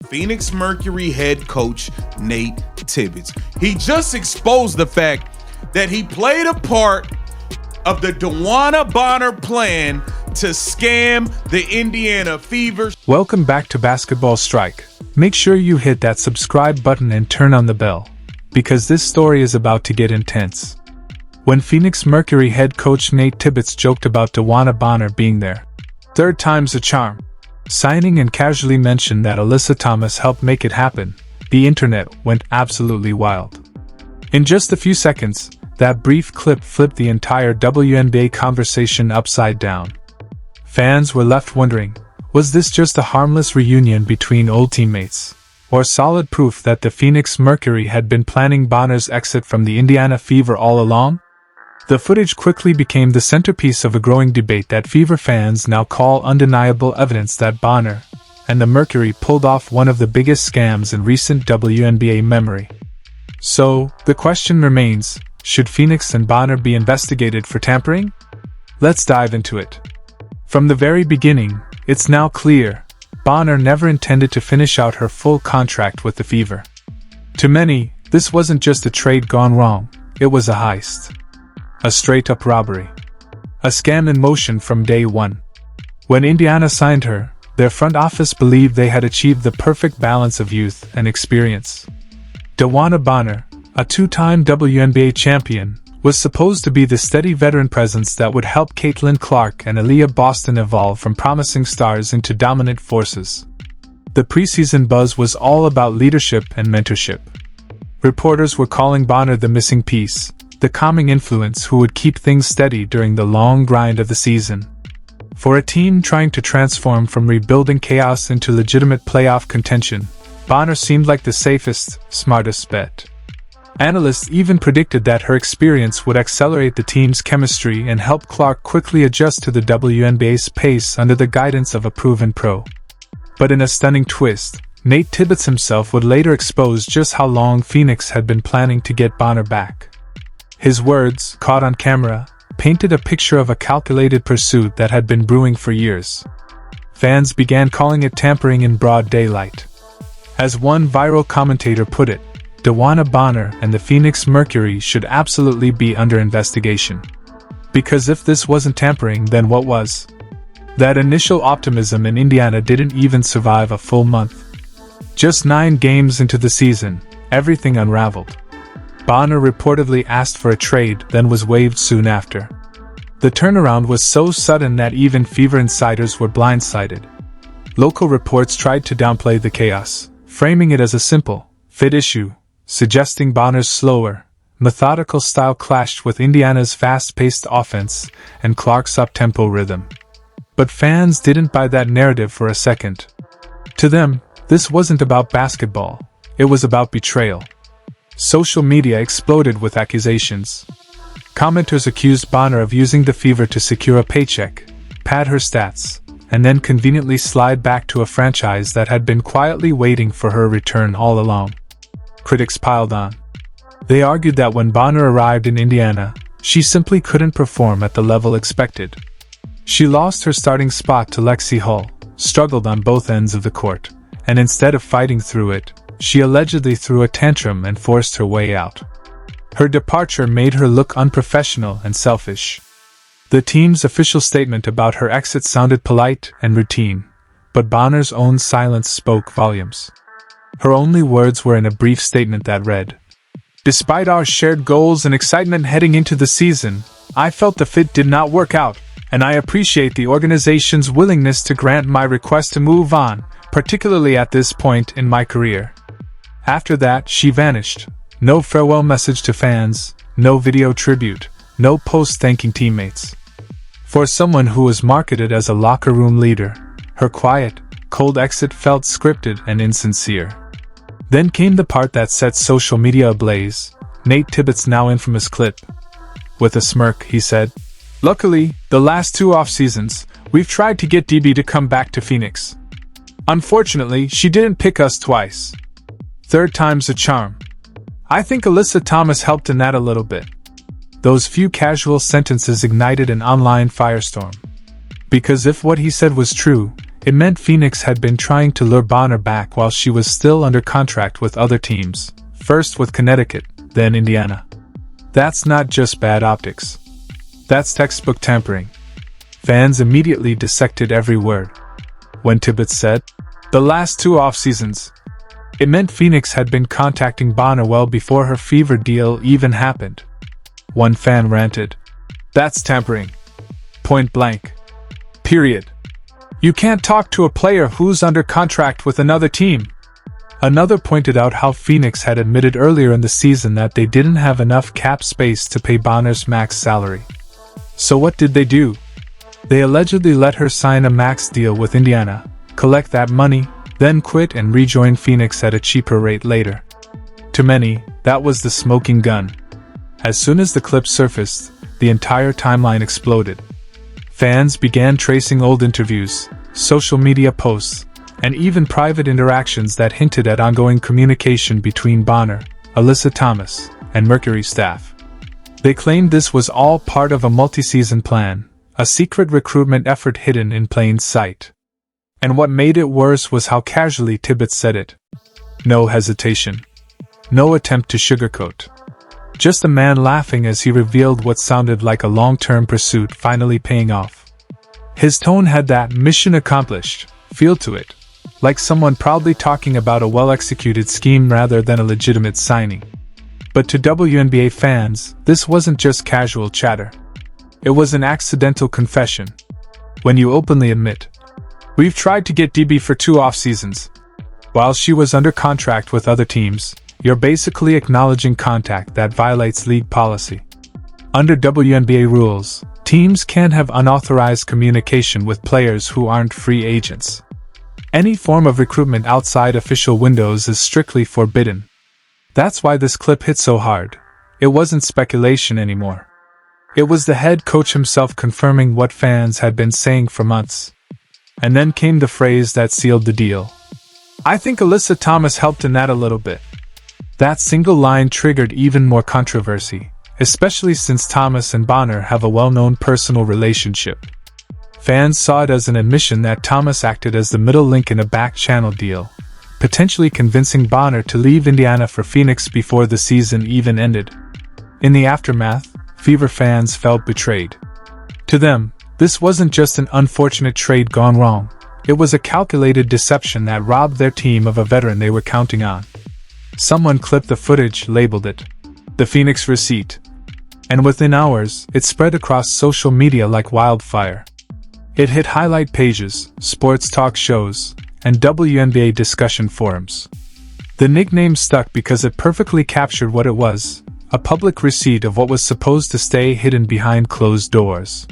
Phoenix Mercury head coach Nate Tibbets. He just exposed the fact that he played a part of the DeWanna Bonner plan to scam the Indiana Fever. Welcome back to Basketball Strike. Make sure you hit that subscribe button and turn on the bell, because this story is about to get intense. When Phoenix Mercury head coach Nate Tibbets joked about DeWanna Bonner being there, third time's a charm, signing and casually mentioned that Alyssa Thomas helped make it happen, the internet went absolutely wild. In just a few seconds, that brief clip flipped the entire WNBA conversation upside down. Fans were left wondering, was this just a harmless reunion between old teammates, or solid proof that the Phoenix Mercury had been planning Bonner's exit from the Indiana Fever all along? The footage quickly became the centerpiece of a growing debate that Fever fans now call undeniable evidence that Bonner and the Mercury pulled off one of the biggest scams in recent WNBA memory. So, the question remains, should Phoenix and Bonner be investigated for tampering? Let's dive into it. From the very beginning, it's now clear, Bonner never intended to finish out her full contract with the Fever. To many, this wasn't just a trade gone wrong, it was a heist. A straight-up robbery. A scam in motion from day one. When Indiana signed her, their front office believed they had achieved the perfect balance of youth and experience. DeWanna Bonner, a two-time WNBA champion, was supposed to be the steady veteran presence that would help Caitlin Clark and Aaliyah Boston evolve from promising stars into dominant forces. The preseason buzz was all about leadership and mentorship. Reporters were calling Bonner the missing piece, the calming influence who would keep things steady during the long grind of the season. For a team trying to transform from rebuilding chaos into legitimate playoff contention, Bonner seemed like the safest, smartest bet. Analysts even predicted that her experience would accelerate the team's chemistry and help Clark quickly adjust to the WNBA's pace under the guidance of a proven pro. But in a stunning twist, Nate Tibbets himself would later expose just how long Phoenix had been planning to get Bonner back. His words, caught on camera, painted a picture of a calculated pursuit that had been brewing for years. Fans began calling it tampering in broad daylight. As one viral commentator put it, DeWanna Bonner and the Phoenix Mercury should absolutely be under investigation. Because if this wasn't tampering, then what was? That initial optimism in Indiana didn't even survive a full month. Just 9 games into the season, everything unraveled. Bonner reportedly asked for a trade, then was waived soon after. The turnaround was so sudden that even Fever insiders were blindsided. Local reports tried to downplay the chaos, framing it as a simple, fit issue, suggesting Bonner's slower, methodical style clashed with Indiana's fast-paced offense and Clark's up-tempo rhythm. But fans didn't buy that narrative for a second. To them, this wasn't about basketball, it was about betrayal. Social media exploded with accusations. Commenters accused Bonner of using the Fever to secure a paycheck, pad her stats, and then conveniently slide back to a franchise that had been quietly waiting for her return all along. Critics piled on. They argued that when Bonner arrived in Indiana, she simply couldn't perform at the level expected. She lost her starting spot to Lexi Hull, struggled on both ends of the court, and instead of fighting through it, she allegedly threw a tantrum and forced her way out. Her departure made her look unprofessional and selfish. The team's official statement about her exit sounded polite and routine, but Bonner's own silence spoke volumes. Her only words were in a brief statement that read, "Despite our shared goals and excitement heading into the season, I felt the fit did not work out, and I appreciate the organization's willingness to grant my request to move on, particularly at this point in my career." After that, she vanished. No farewell message to fans, no video tribute, no post thanking teammates. For someone who was marketed as a locker room leader, her quiet, cold exit felt scripted and insincere. Then came the part that set social media ablaze, Nate Tibbets' now infamous clip. With a smirk, he said, "Luckily, the last 2 off-seasons, we've tried to get DB to come back to Phoenix. Unfortunately, she didn't pick us twice. Third time's a charm. I think Alyssa Thomas helped in that a little bit." Those few casual sentences ignited an online firestorm. Because if what he said was true, It meant Phoenix had been trying to lure Bonner back while she was still under contract with other teams, first with Connecticut, then Indiana. That's not just bad optics. That's textbook tampering. Fans immediately dissected every word. When Tibbets said, "The last 2 off-seasons," it meant Phoenix had been contacting Bonner well before her Fever deal even happened. One fan ranted, "That's tampering. Point blank. Period. You can't talk to a player who's under contract with another team." Another pointed out how Phoenix had admitted earlier in the season that they didn't have enough cap space to pay Bonner's max salary. So what did they do? They allegedly let her sign a max deal with Indiana, collect that money, then quit and rejoin Phoenix at a cheaper rate later. To many, that was the smoking gun. As soon as the clip surfaced, the entire timeline exploded. Fans began tracing old interviews, social media posts, and even private interactions that hinted at ongoing communication between Bonner, Alyssa Thomas, and Mercury staff. They claimed this was all part of a multi-season plan, a secret recruitment effort hidden in plain sight. And what made it worse was how casually Tibbets said it. No hesitation. No attempt to sugarcoat. Just a man laughing as he revealed what sounded like a long-term pursuit finally paying off. His tone had that mission accomplished feel to it, like someone proudly talking about a well-executed scheme rather than a legitimate signing. But to WNBA fans, this wasn't just casual chatter. It was an accidental confession. When you openly admit, "We've tried to get DB for 2 off-seasons," while she was under contract with other teams, you're basically acknowledging contact that violates league policy. Under WNBA rules, teams can't have unauthorized communication with players who aren't free agents. Any form of recruitment outside official windows is strictly forbidden. That's why this clip hit so hard. It wasn't speculation anymore. It was the head coach himself confirming what fans had been saying for months. And then came the phrase that sealed the deal. "I think Alyssa Thomas helped in that a little bit." That single line triggered even more controversy, especially since Thomas and Bonner have a well-known personal relationship. Fans saw it as an admission that Thomas acted as the middle link in a back-channel deal, potentially convincing Bonner to leave Indiana for Phoenix before the season even ended. In the aftermath, Fever fans felt betrayed. To them, this wasn't just an unfortunate trade gone wrong, it was a calculated deception that robbed their team of a veteran they were counting on. Someone clipped the footage, labeled it the Phoenix receipt, and within hours, it spread across social media like wildfire. It hit highlight pages, sports talk shows, and WNBA discussion forums. The nickname stuck because it perfectly captured what it was, a public receipt of what was supposed to stay hidden behind closed doors.